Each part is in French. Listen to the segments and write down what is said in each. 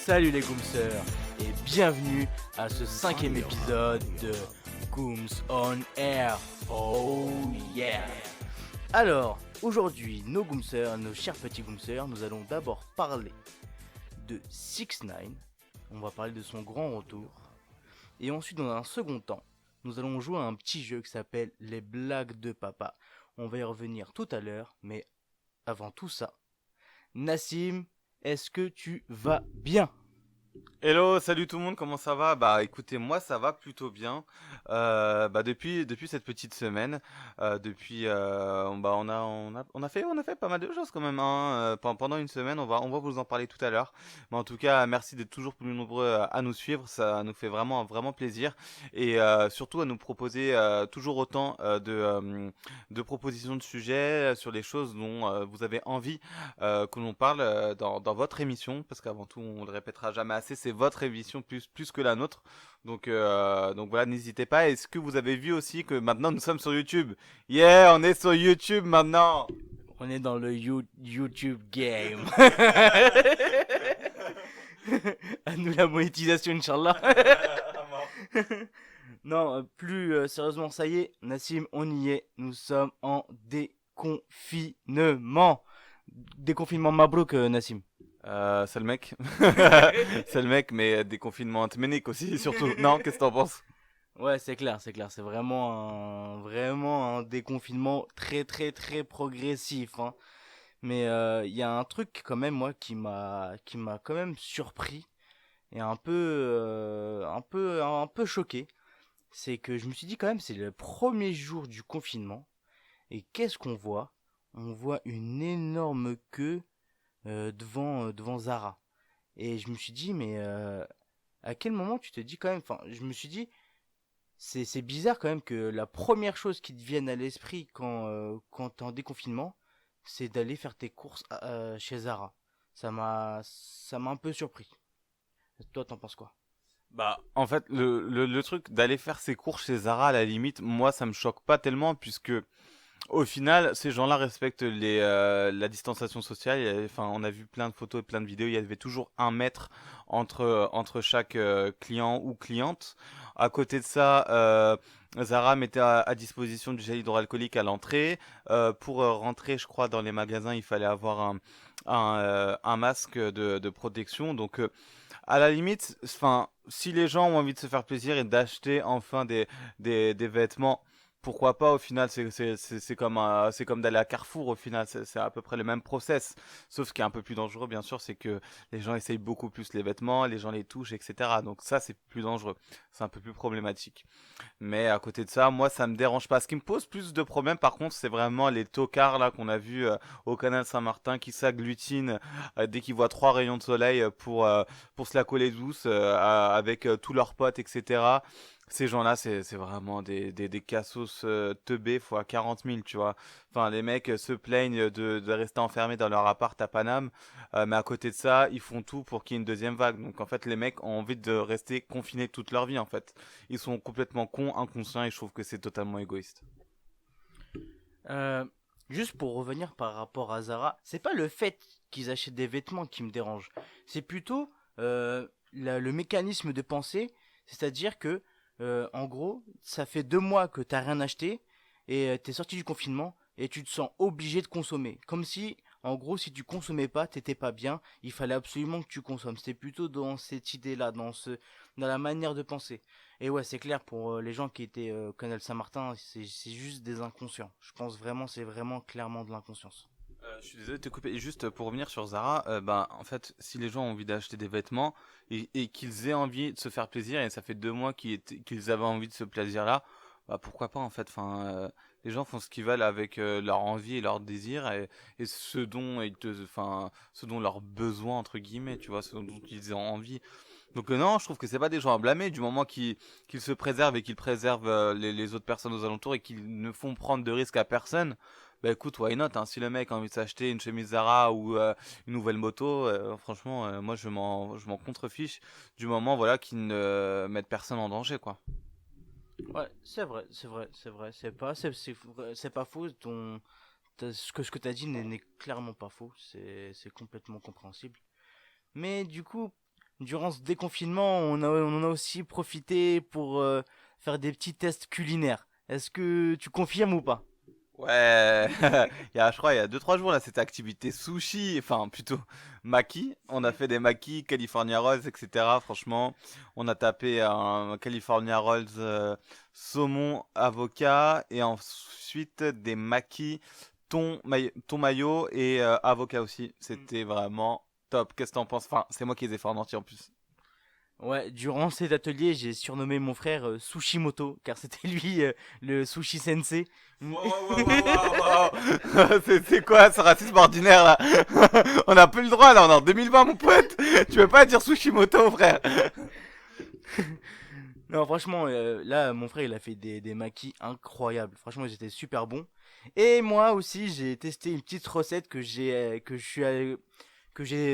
Salut les Goomsers et bienvenue à ce 5e épisode de Gooms on Air. Oh yeah! Alors, aujourd'hui, nos Goomsers, nos chers petits Goomsers, nous allons d'abord parler de 6ix9ine. On va parler de son grand retour. Et ensuite, dans un second temps, nous allons jouer à un petit jeu qui s'appelle les blagues de papa. On va y revenir tout à l'heure, mais avant tout ça, Nassim, est-ce que tu vas bien? Hello, salut tout le monde, comment ça va? Bah écoutez, moi ça va plutôt bien. Depuis cette petite semaine, on a fait pas mal de choses quand même, hein. Pendant une semaine, on va vous en parler tout à l'heure. Mais en tout cas, merci d'être toujours plus nombreux à nous suivre, ça nous fait vraiment vraiment plaisir et surtout à nous proposer toujours autant de propositions de sujets sur les choses dont vous avez envie que l'on parle dans votre émission, parce qu'avant tout, on le répétera jamais assez, c'est votre émission plus que la nôtre. Donc voilà, n'hésitez pas. Est-ce que vous avez vu aussi que maintenant nous sommes sur YouTube? Yeah, on est sur YouTube maintenant. On est dans le YouTube game. À nous la monétisation, Inch'Allah. Non, plus sérieusement, ça y est, Nassim, on y est. Nous sommes en déconfinement. Déconfinement Mabrouk, Nassim. C'est le mec. C'est le mec, mais des confinements antiméniques aussi, surtout. Non, qu'est-ce que t'en penses? Ouais, c'est clair, c'est clair. C'est vraiment un déconfinement très, très, très progressif, hein. Mais il y a un truc quand même, moi, qui m'a quand même surpris et un peu choqué. C'est que je me suis dit quand même, c'est le premier jour du confinement. Et qu'est-ce qu'on voit? On voit une énorme queue devant Zara. Et je me suis dit, mais à quel moment tu te dis quand même, enfin, je me suis dit, c'est bizarre quand même que la première chose qui te vienne à l'esprit quand t'es en déconfinement, c'est d'aller faire tes courses chez Zara. Ça m'a un peu surpris. Toi, t'en penses quoi? Bah, en fait, le truc d'aller faire ses courses chez Zara, à la limite, moi, ça me choque pas tellement, puisque au final, ces gens-là respectent la distanciation sociale. Enfin, on a vu plein de photos et plein de vidéos. Il y avait toujours 1 mètre entre chaque client ou cliente. À côté de ça, Zara mettait à disposition du gel hydroalcoolique à l'entrée. Pour rentrer, je crois, dans les magasins, il fallait avoir un masque de protection. Donc, à la limite, enfin, si les gens ont envie de se faire plaisir et d'acheter enfin des vêtements, pourquoi pas? Au final, c'est comme d'aller à Carrefour. Au final, c'est à peu près le même process. Sauf ce qui est un peu plus dangereux, bien sûr, c'est que les gens essayent beaucoup plus les vêtements, les gens les touchent, etc. Donc ça, c'est plus dangereux. C'est un peu plus problématique. Mais à côté de ça, moi, ça me dérange pas. Ce qui me pose plus de problèmes, par contre, c'est vraiment les tocards là qu'on a vu au canal Saint-Martin qui s'agglutinent dès qu'ils voient 3 rayons de soleil pour se la coller douce avec tous leurs potes, etc. Ces gens-là, c'est vraiment des cassos teubés fois 40 000, tu vois. Enfin, les mecs se plaignent de rester enfermés dans leur appart à Paname, mais à côté de ça, ils font tout pour qu'il y ait une deuxième vague. Donc, en fait, les mecs ont envie de rester confinés toute leur vie, en fait. Ils sont complètement cons, inconscients, et je trouve que c'est totalement égoïste. Euh, Juste pour revenir par rapport à Zara, c'est pas le fait qu'ils achètent des vêtements qui me dérange. C'est plutôt le mécanisme de pensée. C'est-à-dire que, en gros, ça fait 2 mois que t'as rien acheté et t'es sorti du confinement et tu te sens obligé de consommer. Comme si, en gros, si tu consommais pas, t'étais pas bien. Il fallait absolument que tu consommes. C'était plutôt dans cette idée-là, dans la manière de penser. Et ouais, c'est clair pour les gens qui étaient Canal Saint-Martin, c'est juste des inconscients. Je pense vraiment, c'est vraiment clairement de l'inconscience. Je suis désolé de te couper. Et juste pour revenir sur Zara, ben en fait, si les gens ont envie d'acheter des vêtements et qu'ils aient envie de se faire plaisir, et ça fait 2 mois qu'ils avaient envie de ce plaisir-là, bah pourquoi pas en fait. Enfin, les gens font ce qu'ils veulent avec leur envie et leur désir et ce dont leurs besoins entre guillemets, tu vois, ce dont ils ont envie. Donc non, je trouve que c'est pas des gens à blâmer du moment qu'ils se préservent et qu'ils préservent les autres personnes aux alentours et qu'ils ne font prendre de risques à personne. Bah écoute, why not, hein, si le mec a envie de s'acheter une chemise Zara ou une nouvelle moto, franchement, moi je m'en contrefiche du moment voilà qu'ils ne mettent personne en danger quoi. Ouais, c'est vrai, c'est vrai, c'est vrai. C'est pas faux. Ce que t'as dit n'est clairement pas faux. C'est complètement compréhensible. Mais du coup, durant ce déconfinement, on en a aussi profité pour faire des petits tests culinaires. Est-ce que tu confirmes ou pas? Ouais, je crois, il y a 2-3 jours, là, c'était activité sushi, enfin, plutôt maki. On a fait des maki, California Rolls, etc. Franchement, on a tapé un California Rolls saumon, avocat, et ensuite des maki, thon mayo et avocat aussi. C'était vraiment top. Qu'est-ce que t'en penses? Enfin, c'est moi qui les ai fait en entier en plus. Ouais, durant cet atelier, j'ai surnommé mon frère Sushimoto, car c'était lui le sushi sensei. Wow, wow, wow, wow, wow, wow. C'est quoi ce racisme ordinaire là? On a plus le droit là, on est en 2020 mon pote. Tu veux pas dire Sushimoto frère? Non, franchement, là, mon frère, il a fait des makis incroyables. Franchement, ils étaient super bons. Et moi aussi, j'ai testé une petite recette que j'ai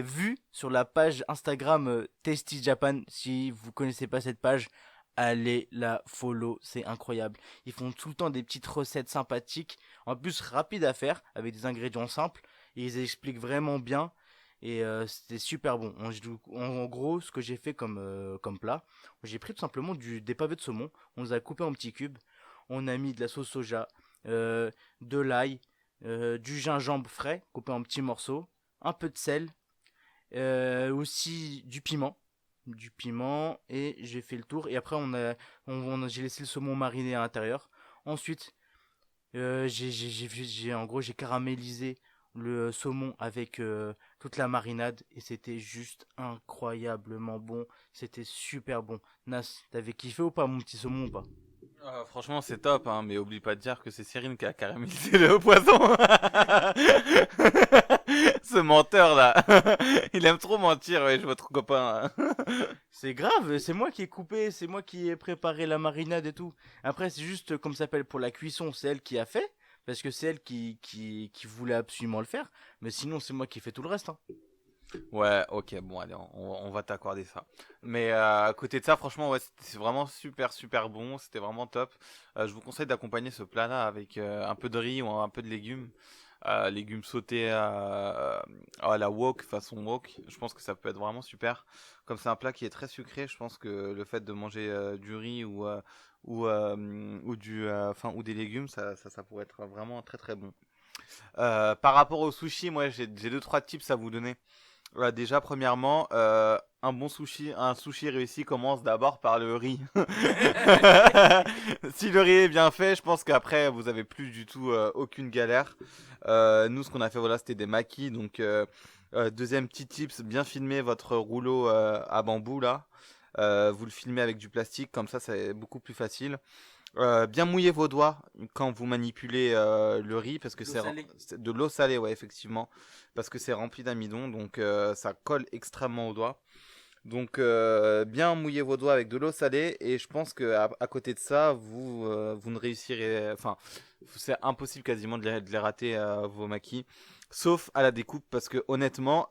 vue sur la page Instagram Tasty Japan. Si vous connaissez pas cette page, allez la follow, c'est incroyable. Ils font tout le temps des petites recettes sympathiques, en plus rapides à faire, avec des ingrédients simples. Et ils expliquent vraiment bien. Et c'était super bon. En gros, ce que j'ai fait comme plat, j'ai pris tout simplement des pavés de saumon. On les a coupés en petits cubes. On a mis de la sauce soja, euh, de l'ail, du gingembre frais coupé en petits morceaux, un peu de sel, aussi du piment. Du piment et j'ai fait le tour. Et après, j'ai laissé le saumon mariner à l'intérieur. Ensuite, en gros, j'ai caramélisé le saumon avec toute la marinade et c'était juste incroyablement bon. C'était super bon. Nas, t'avais kiffé ou pas mon petit saumon ou pas? Franchement c'est top hein, mais oublie pas de dire que c'est Cyril qui a caramélisé le poisson. Ce menteur là. Il aime trop mentir, ouais, votre copain. C'est grave, c'est moi qui ai coupé, c'est moi qui ai préparé la marinade et tout. Après, c'est juste comme ça s'appelle pour la cuisson, c'est elle qui a fait. Parce que c'est elle qui voulait absolument le faire. Mais sinon, c'est moi qui fais tout le reste, hein. Ouais, ok, bon, allez, on va t'accorder ça. Mais à côté de ça, franchement, ouais, c'était vraiment super, super bon. C'était vraiment top. Je vous conseille d'accompagner ce plat-là avec un peu de riz ou un peu de légumes. Légumes sautés à la wok, façon wok. Je pense que ça peut être vraiment super. Comme c'est un plat qui est très sucré, je pense que le fait de manger du riz ou des légumes, ça pourrait être vraiment très, très bon. Par rapport au sushi, moi, j'ai 2-3 tips à vous donner. Déjà, premièrement, un sushi réussi commence d'abord par le riz. Si le riz est bien fait, je pense qu'après vous avez plus du tout aucune galère. Nous, ce qu'on a fait, voilà, c'était des makis. Donc, deuxième petit tips, bien filmer votre rouleau à bambou là. Vous le filmez avec du plastique, comme ça, c'est beaucoup plus facile. Bien mouiller vos doigts quand vous manipulez le riz parce que L'eau salée. c'est de l'eau salée, ouais, effectivement, parce que c'est rempli d'amidon, donc ça colle extrêmement aux doigts. Donc bien mouiller vos doigts avec de l'eau salée et je pense que à côté de ça, vous ne réussirez, enfin, c'est impossible quasiment de les rater vos maquis, sauf à la découpe parce que honnêtement,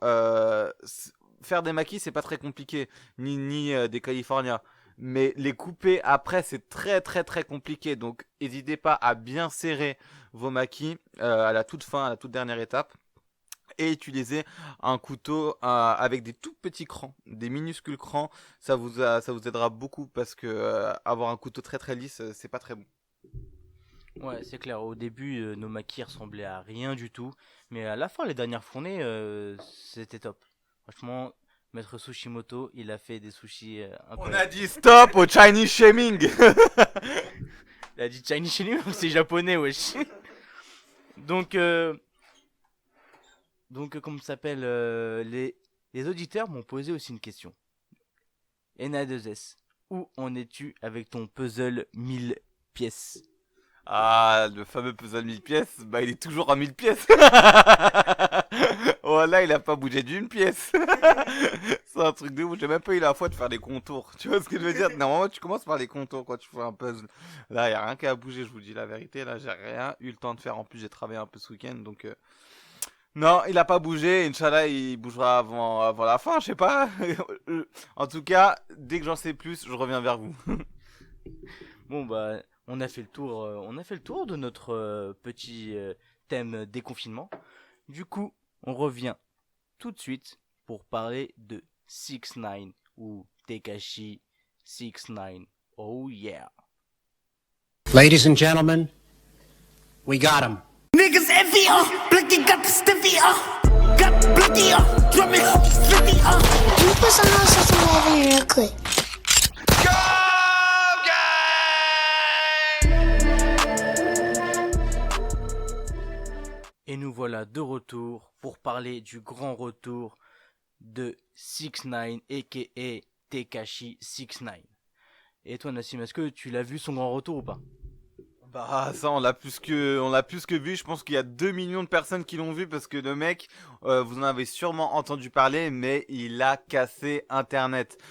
faire des maquis c'est pas très compliqué, ni des California. Mais les couper après, c'est très très très compliqué. Donc, n'hésitez pas à bien serrer vos maquis à la toute fin, à la toute dernière étape. Et utiliser un couteau avec des tout petits crans, des minuscules crans. Ça vous aidera beaucoup parce que avoir un couteau très très lisse, c'est pas très bon. Ouais, c'est clair. Au début, nos maquis ressemblaient à rien du tout. Mais à la fin, les dernières fournées, c'était top. Franchement, Maître Sushimoto, il a fait des sushis On a incroyables. dit stop au Chinese shaming. Il a dit Chinese chez lui, c'est japonais, wesh. Donc, comment ça s'appelle les auditeurs m'ont posé aussi une question. Na2S, où en es-tu avec ton puzzle 1000 pièces? Ah, le fameux puzzle 1000 pièces, bah il est toujours à 1000 pièces. Oh là, il a pas bougé d'une pièce. C'est un truc de ouf. J'ai même pas eu la foi de faire des contours. Tu vois ce que je veux dire? Normalement, tu commences par les contours quand tu fais un puzzle. Là, il y a rien qu'à bouger, je vous dis la vérité. Là, j'ai rien eu le temps de faire. En plus, j'ai travaillé un peu ce week-end, donc non, il a pas bougé. Inch'Allah, il bougera avant la fin, je sais pas. En tout cas, dès que j'en sais plus, je reviens vers vous. Bon bah on a fait le tour de notre petit thème déconfinement. Du coup, on revient tout de suite pour parler de 6 ix ou Tekashi 69. Oh yeah. Ladies and gentlemen, we got him. Niggas envy, Blicky got the stiffy, got Blicky, drumming, slippy, Can you put some on system level real quick? Et nous voilà de retour pour parler du grand retour de 6ix9ine aka Tekashi 69. Et toi Nassim, est-ce que tu l'as vu son grand retour ou pas? Bah ça on l'a plus que vu, je pense qu'il y a 2 millions de personnes qui l'ont vu parce que le mec, vous en avez sûrement entendu parler, mais il a cassé internet.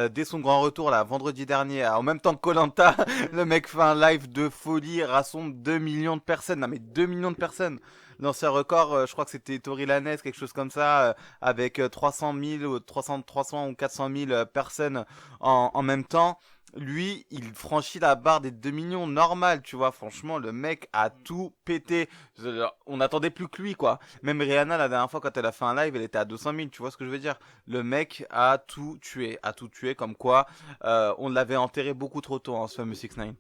Dès son grand retour là, vendredi dernier, en même temps que Koh-Lanta, le mec fait un live de folie, rassemble 2 millions de personnes, non mais 2 millions de personnes. L'ancien record, je crois que c'était Tory Lanez, quelque chose comme ça, avec 300 000 ou 300 ou 400 000 personnes en même temps. Lui, il franchit la barre des 2 millions normal, tu vois. Franchement, le mec a tout pété. On n'attendait plus que lui, quoi. Même Rihanna, la dernière fois, quand elle a fait un live, elle était à 200 000, tu vois ce que je veux dire. Le mec a tout tué, comme quoi on l'avait enterré beaucoup trop tôt, hein, ce fameux 6ix9ine.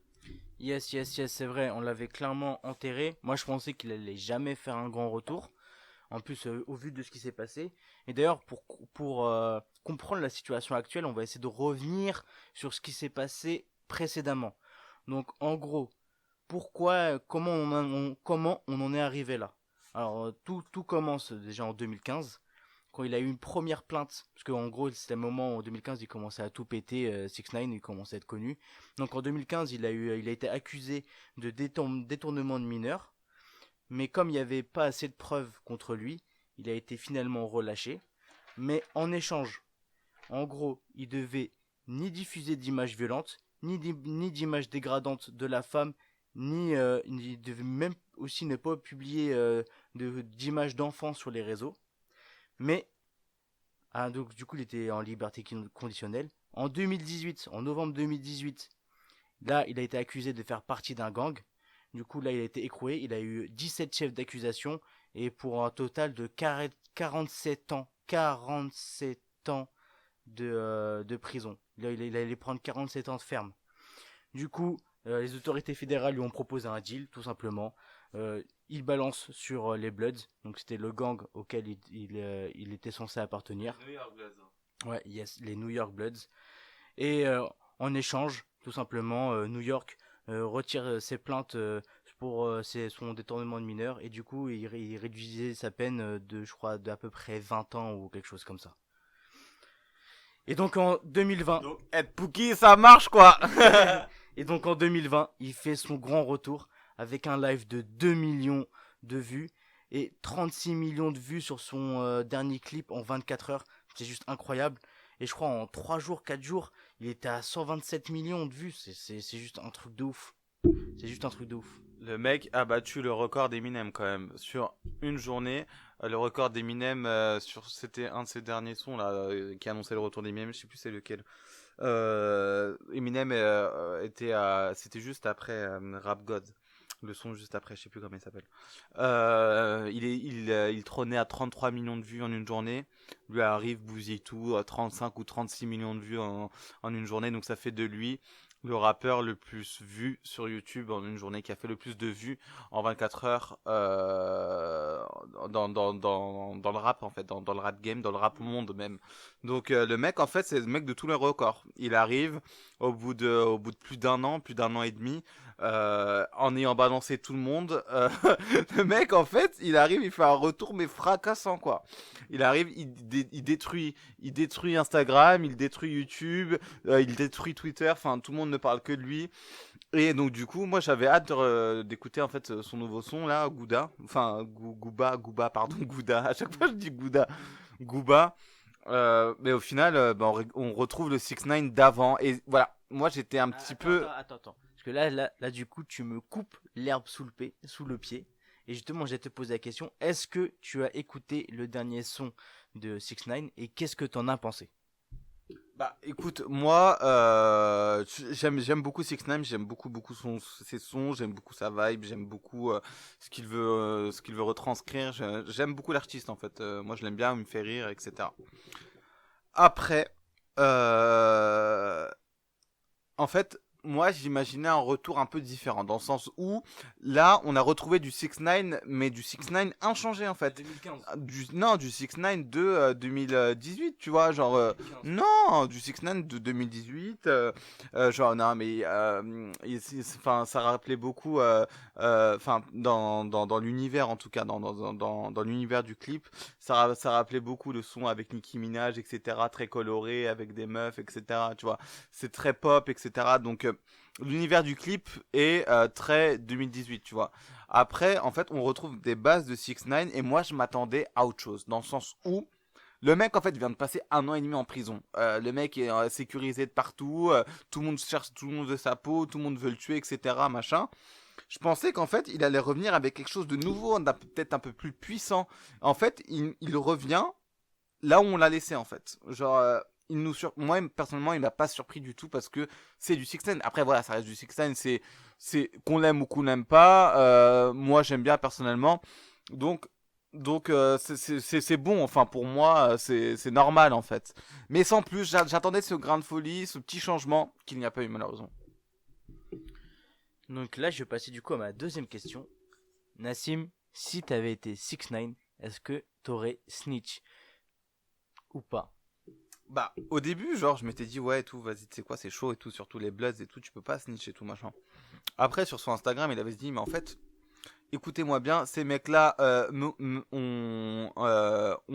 Yes, c'est vrai, on l'avait clairement enterré. Moi, je pensais qu'il allait jamais faire un grand retour. En plus, au vu de ce qui s'est passé. Et d'ailleurs, pour comprendre la situation actuelle, on va essayer de revenir sur ce qui s'est passé précédemment. Donc, en gros, comment on en est arrivé là? Alors, tout commence déjà en 2015, quand il a eu une première plainte. Parce qu'en gros, c'était le moment où en 2015, il commençait à tout péter, 6ix9ine, il commençait à être connu. Donc, en 2015, il a été accusé de détournement de mineurs. Mais comme il n'y avait pas assez de preuves contre lui, il a été finalement relâché. Mais en échange, en gros, il devait ni diffuser d'images violentes, ni d'images dégradantes de la femme, il devait même aussi ne pas publier d'images d'enfants sur les réseaux. Mais, donc du coup, il était en liberté conditionnelle. En novembre 2018, là, il a été accusé de faire partie d'un gang. Du coup, là, il a été écroué. Il a eu 17 chefs d'accusation et pour un total de 47 ans. 47 ans de prison. Là, il allait prendre 47 ans de ferme. Du coup, les autorités fédérales lui ont proposé un deal, tout simplement. Il balance sur les Bloods. Donc, c'était le gang auquel il était censé appartenir. Les New York Bloods. Ouais, yes, les New York Bloods. Et en échange, tout simplement, New York retire ses plaintes pour son détournement de mineurs et du coup il réduisait sa peine je crois d'à peu près 20 ans ou quelque chose comme ça. Et donc en 2020, donc être Pookie ça marche quoi. et donc en 2020 il fait son grand retour avec un live de 2 millions de vues et 36 millions de vues sur son dernier clip en 24 heures. C'est juste incroyable. Et je crois en 3 jours, 4 jours, il était à 127 millions de vues. C'est juste un truc de ouf. C'est juste un truc de ouf. Le mec a battu le record d'Eminem quand même. Sur une journée, le record d'Eminem, c'était un de ses derniers sons là, qui annonçait le retour d'Eminem, je sais plus c'est lequel. Eminem c'était juste après Rap God. Le son juste après, je sais plus comment il s'appelle. Il trônait à 33 millions de vues en une journée. Lui arrive Boozy tout à 35 ou 36 millions de vues en une journée. Donc ça fait de lui le rappeur le plus vu sur YouTube en une journée, qui a fait le plus de vues en 24 heures dans le rap en fait, dans le rap game, dans le rap monde même. Donc le mec en fait c'est le mec de tous les records. Il arrive au bout de plus d'un an et demi, en ayant balancé tout le monde, le mec en fait il arrive, il fait un retour mais fracassant quoi. Il arrive, il détruit Instagram, il détruit YouTube, il détruit Twitter, enfin tout le monde ne parle que de lui. Et donc du coup moi j'avais hâte d'écouter en fait son nouveau son là, Gouda, enfin Gouba pardon, Gouda, à chaque fois je dis Gouda, Gouba. Mais au final on retrouve le 6ix9ine d'avant et voilà, moi j'étais un petit peu... Attends, parce que là du coup tu me coupes l'herbe sous le pied. Et justement, j'ai te poser la question, est-ce que tu as écouté le dernier son de 6ix9ine et qu'est-ce que t'en as pensé? Bah écoute, moi j'aime beaucoup 6ix9ine, j'aime beaucoup ses sons, j'aime beaucoup sa vibe, j'aime beaucoup ce qu'il veut retranscrire, j'aime beaucoup l'artiste en fait. Moi je l'aime bien, il me fait rire, etc. Après, En fait, moi, j'imaginais un retour un peu différent, dans le sens où, là, on a retrouvé du 6ix9ine, mais du 6ix9ine inchangé, en fait. 2015. Non, du 6ix9ine de 2018, tu vois, genre... 2015. non, du 6ix9ine de 2018, genre, non, mais... Enfin, ça rappelait beaucoup... Enfin, dans l'univers, en tout cas, dans l'univers du clip, ça rappelait beaucoup le son avec Nicki Minaj, etc., très coloré, avec des meufs, etc., tu vois. C'est très pop, etc., donc... l'univers du clip est très 2018, tu vois. Après, en fait, on retrouve des bases de 6ix9ine et moi, je m'attendais à autre chose, dans le sens où le mec, en fait, vient de passer 1 an et demi en prison. Le mec est sécurisé de partout, tout le monde cherche, tout le monde veut sa peau, tout le monde veut le tuer, etc., machin. Je pensais qu'en fait, il allait revenir avec quelque chose de nouveau, peut-être un peu plus puissant. En fait, il revient là où on l'a laissé, en fait. Genre... moi personnellement il m'a pas surpris du tout parce que c'est du 6ix9ine. Après voilà, ça reste du 6ix9ine, c'est qu'on l'aime ou qu'on l'aime pas, moi j'aime bien personnellement, donc c'est bon, enfin pour moi c'est normal en fait, mais sans plus. J'attendais ce grain de folie, ce petit changement qu'il n'y a pas eu malheureusement. Donc là, je vais passer du coup à ma deuxième question. Nassim, si t'avais été 6ix9ine, est-ce que t'aurais snitch ou pas? Bah au début genre je m'étais dit ouais et tout, vas-y tu sais quoi, c'est chaud et tout, surtout les bloods et tout, tu peux pas snitch et tout machin. Après sur son Instagram il avait dit mais en fait écoutez-moi bien, ces mecs-là ont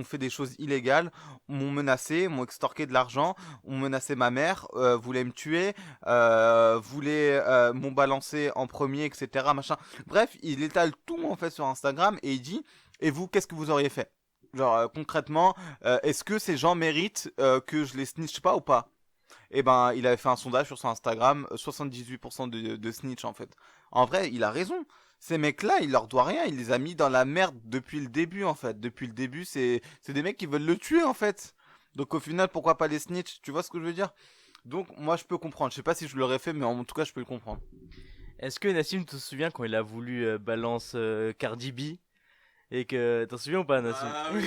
fait des choses illégales, m'ont menacé, m'ont extorqué de l'argent, ont menacé ma mère, voulaient me tuer, m'ont balancé en premier, etc. Machin. Bref, il étale tout en fait sur Instagram et il dit et vous, qu'est-ce que vous auriez fait? Genre concrètement, est-ce que ces gens méritent que je les snitch pas ou pas? Et ben, il avait fait un sondage sur son Instagram, 78% de snitch en fait. En vrai, il a raison. Ces mecs-là, il leur doit rien. Il les a mis dans la merde depuis le début en fait. Depuis le début, c'est des mecs qui veulent le tuer en fait. Donc au final, pourquoi pas les snitch? Tu vois ce que je veux dire? Donc moi, je peux comprendre. Je sais pas si je l'aurais fait, mais en tout cas, je peux le comprendre. Est-ce que Nassim, te souviens quand il a voulu balance Cardi B? Et que t'en souviens ou pas, Nassim? Ah oui.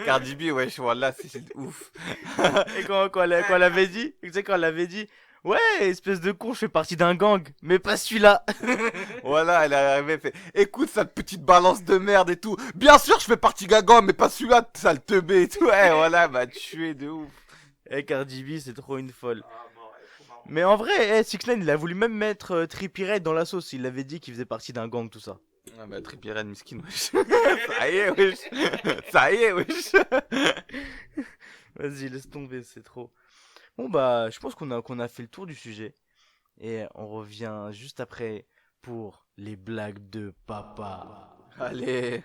Cardi B, ouais, voilà, c'est ouf. Et quand elle avait dit, tu sais, quand elle avait dit, ouais, espèce de con, je fais partie d'un gang, mais pas celui-là. Voilà, elle est arrivée, elle fait, écoute cette petite balance de merde et tout. Bien sûr, je fais partie d'un gang, mais pas celui-là, sale teubé et tout. Ouais, voilà, bah tué de ouf. Et Cardi B, c'est trop une folle. Mais en vrai, 6ix9ine, il a voulu même mettre Trippie Redd dans la sauce. Il avait dit qu'il faisait partie d'un gang, tout ça. Ah bah Trippie Redd, miskin, wesh. Ça y est, wesh. Ça y est, wesh. Vas-y, laisse tomber, c'est trop. Bon bah, je pense qu'on a fait le tour du sujet. Et on revient juste après pour les blagues de papa. Allez.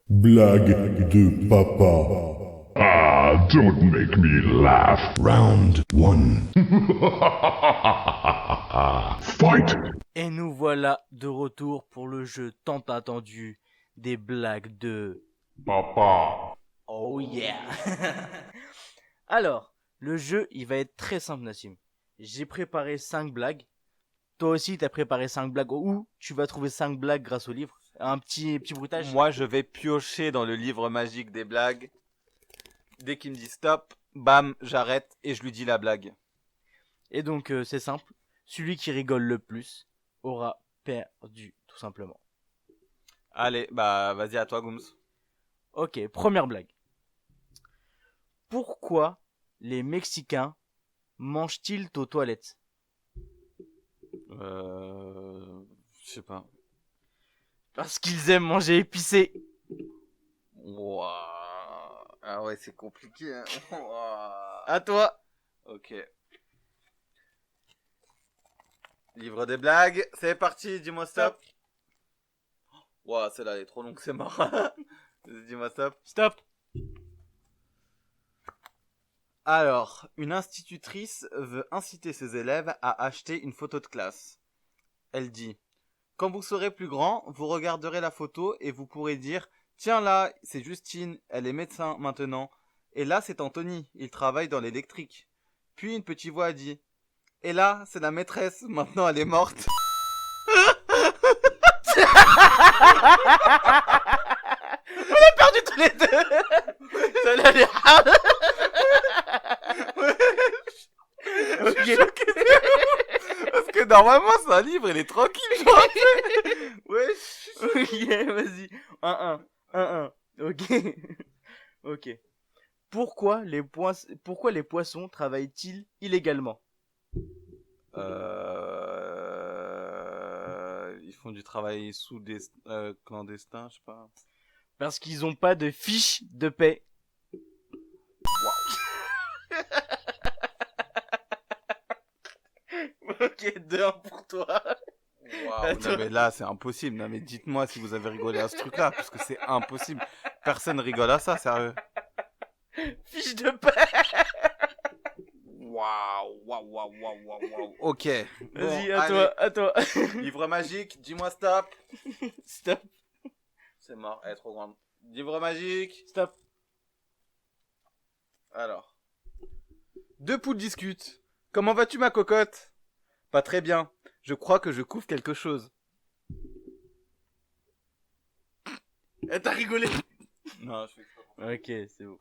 Blague de papa. Ah, don't make me laugh. Round 1. Fight. Et nous voilà de retour pour le jeu tant attendu des blagues de Papa. Oh yeah. Alors, le jeu, il va être très simple, Nassim. J'ai préparé 5 blagues. Toi aussi, t'as préparé 5 blagues. Ou tu vas trouver 5 blagues grâce au livre. Un petit bruitage. Moi, je vais piocher dans le livre magique des blagues. Dès qu'il me dit stop, bam, j'arrête et je lui dis la blague. Et donc, c'est simple. Celui qui rigole le plus aura perdu, tout simplement. Allez, bah vas-y, à toi, Gooms. Ok, première blague. Pourquoi les Mexicains mangent-ils aux toilettes? Je sais pas. Parce qu'ils aiment manger épicé. Wouah. Ah ouais, c'est compliqué, hein. Wouah. À toi. Ok. Livre des blagues, c'est parti, dis-moi stop. Wouah, celle-là elle est trop longue, c'est marrant. Dis-moi stop. Stop. Alors, une institutrice veut inciter ses élèves à acheter une photo de classe. Elle dit: quand vous serez plus grand, vous regarderez la photo et vous pourrez dire: tiens là, c'est Justine, elle est médecin maintenant. Et là, c'est Anthony, il travaille dans l'électrique. Puis une petite voix a dit: et là, c'est la maîtresse, maintenant elle est morte. On a perdu tous les deux. Ça allait aller. normalement, c'est un livre, il est tranquille, genre. Wesh. Ok, vas-y. 1-1. Ok. Ok. Pourquoi les poissons travaillent-ils illégalement? Ils font du travail sous des clandestins, je sais pas. Parce qu'ils ont pas de fiche de paix. Ok, 2-1 pour toi. Waouh, non mais là, c'est impossible. Non mais dites-moi si vous avez rigolé à ce truc-là, parce que c'est impossible. Personne rigole à ça, sérieux. Fiche de paix. Waouh. Ok. Vas-y, Bon, à toi. Livre magique, dis-moi stop. Stop. C'est mort, elle est trop grande. Livre magique. Stop. Alors. Deux poules discutent. Comment vas-tu, ma cocotte? Pas très bien. Je crois que je couvre quelque chose. T'as rigolé. Non, je fais ça. Ok, c'est bon.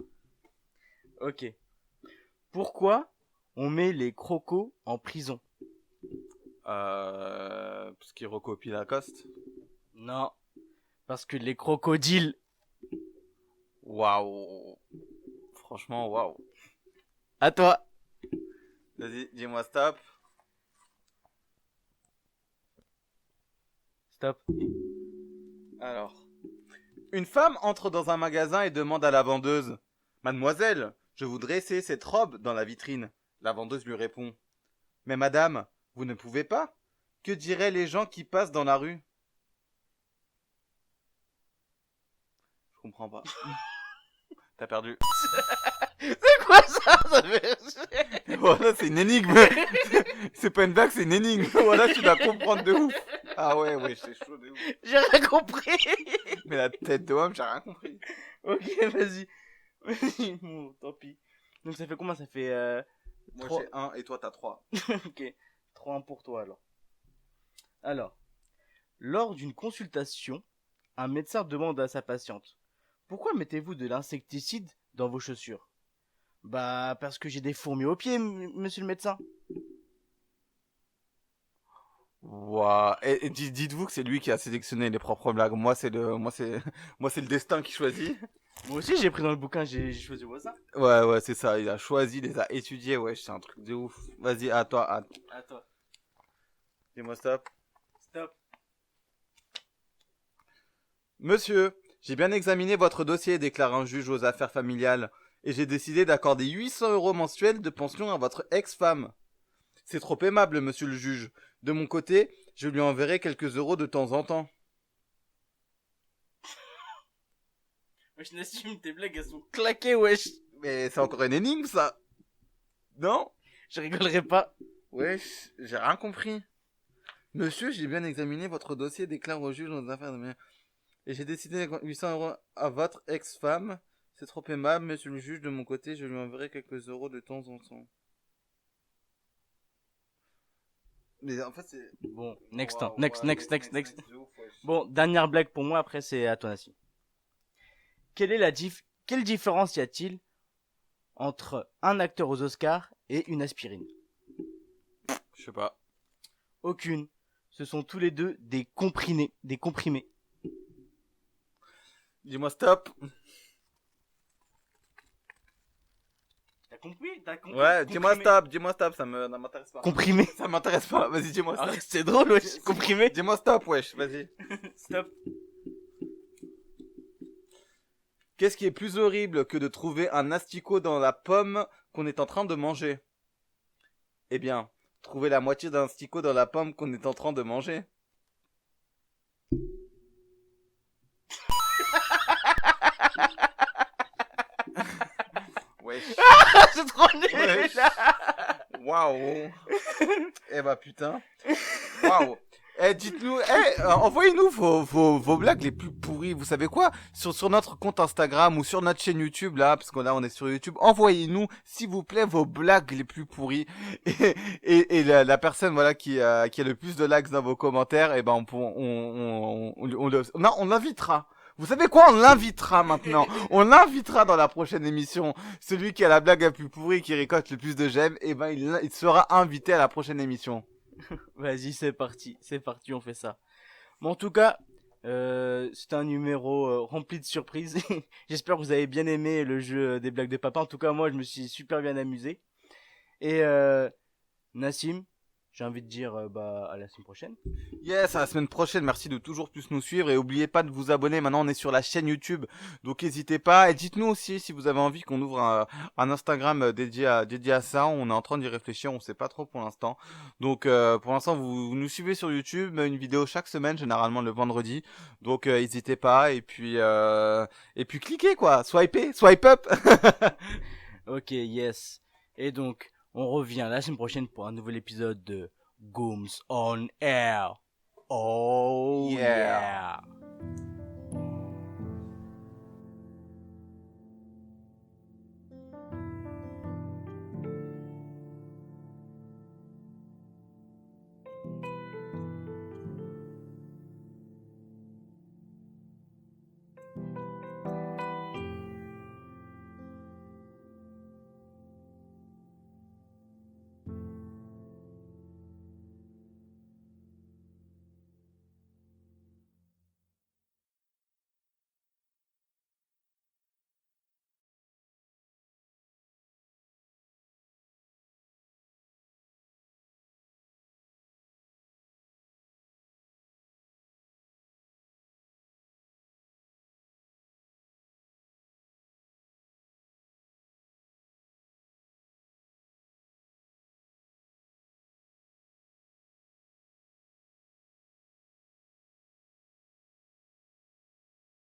Ok. Pourquoi on met les crocos en prison? Parce qu'il recopie Lacoste. Non. Parce que les crocodiles. Waouh. Franchement, waouh. À toi. Vas-y, dis-moi stop. Stop. Alors. Une femme entre dans un magasin et demande à la vendeuse: Mademoiselle, je voudrais essayer cette robe dans la vitrine. La vendeuse lui répond: Mais madame, vous ne pouvez pas? Que diraient les gens qui passent dans la rue? Je comprends pas. T'as perdu. C'est quoi ça? Voilà, c'est une énigme. C'est pas une blague, c'est une énigme. Voilà, tu dois comprendre de ouf. Ah ouais, c'est chaud de ouf. J'ai rien compris. Mais la tête de homme, j'ai rien compris. Ok, vas-y. Vas-y, bon, tant pis. Donc ça fait combien? Ça fait Moi 3. j'ai 1 et toi t'as 3. Ok, 3-1 pour toi alors. Alors, lors d'une consultation, un médecin demande à sa patiente: Pourquoi mettez-vous de l'insecticide dans vos chaussures? Bah, parce que j'ai des fourmis aux pieds, monsieur le médecin. Waouh. Et dites-vous que c'est lui qui a sélectionné les propres blagues. Moi c'est le destin qui choisit. Moi aussi, j'ai pris dans le bouquin, j'ai choisi ça. Ouais, c'est ça. Il a choisi, il les a étudiés. Ouais, c'est un truc de ouf. Vas-y, à toi. À toi. Dis-moi stop. Stop. Monsieur, j'ai bien examiné votre dossier, déclare un juge aux affaires familiales, et j'ai décidé d'accorder 800 € mensuels de pension à votre ex-femme. C'est trop aimable, monsieur le juge. De mon côté, je lui enverrai quelques euros de temps en temps. Wesh, Nassim, tes blagues, elles sont claquées, wesh. Mais c'est encore une énigme, ça. Non? Je rigolerai pas. Wesh, j'ai rien compris. Monsieur, j'ai bien examiné votre dossier, déclare au juge aux affaires familiales. Et j'ai décidé d'accorder 800 € à votre ex-femme. C'est trop aimable, monsieur le juge. De mon côté, je lui enverrai quelques euros de temps en temps. Mais en fait, c'est... Bon, next. Wow, next. de ouf, wesh. Bon, dernière blague pour moi, après c'est à toi, Nassim. Quelle différence y a-t-il entre un acteur aux Oscars et une aspirine? Je sais pas. Aucune. Ce sont tous les deux des comprimés. Dis-moi stop. T'as compris? Ouais, dis-moi stop, ça m'intéresse pas. Comprimé. Ça m'intéresse pas, vas-y, dis-moi stop. Ah, c'est drôle, wesh. Comprimé. Dis-moi stop, wesh, vas-y. Stop. Qu'est-ce qui est plus horrible que de trouver un asticot dans la pomme qu'on est en train de manger? Eh bien, trouver la moitié d'un asticot dans la pomme qu'on est en train de manger. Wesh. C'est trop nul. Wesh. Waouh. Eh bah putain. Waouh. Dites-nous, envoyez-nous vos blagues les plus pourries. Vous savez quoi? Sur notre compte Instagram ou sur notre chaîne YouTube, là, parce que là, on est sur YouTube. Envoyez-nous, s'il vous plaît, vos blagues les plus pourries. Et la personne, voilà, qui a le plus de likes dans vos commentaires, eh ben, on l'invitera. Vous savez quoi? On l'invitera maintenant. On l'invitera dans la prochaine émission. Celui qui a la blague la plus pourrie, qui récolte le plus de j'aime, eh ben, il sera invité à la prochaine émission. Vas-y, c'est parti, on fait ça. Bon, en tout cas, c'était un numéro rempli de surprises. J'espère que vous avez bien aimé le jeu des blagues de papa. En tout cas, moi, je me suis super bien amusé. Et Nassim, j'ai envie de dire à la semaine prochaine. Yes, à la semaine prochaine. Merci de toujours plus nous suivre et oubliez pas de vous abonner. Maintenant, on est sur la chaîne YouTube, donc n'hésitez pas. Et dites-nous aussi si vous avez envie qu'on ouvre un Instagram dédié à ça. On est en train d'y réfléchir, on sait pas trop pour l'instant. Donc pour l'instant, vous nous suivez sur YouTube, une vidéo chaque semaine, généralement le vendredi. Donc n'hésitez pas et puis cliquez quoi, swipez, swipe up. Ok, yes. Et donc, on revient la semaine prochaine pour un nouvel épisode de Gooms on Air. Oh Yeah. yeah.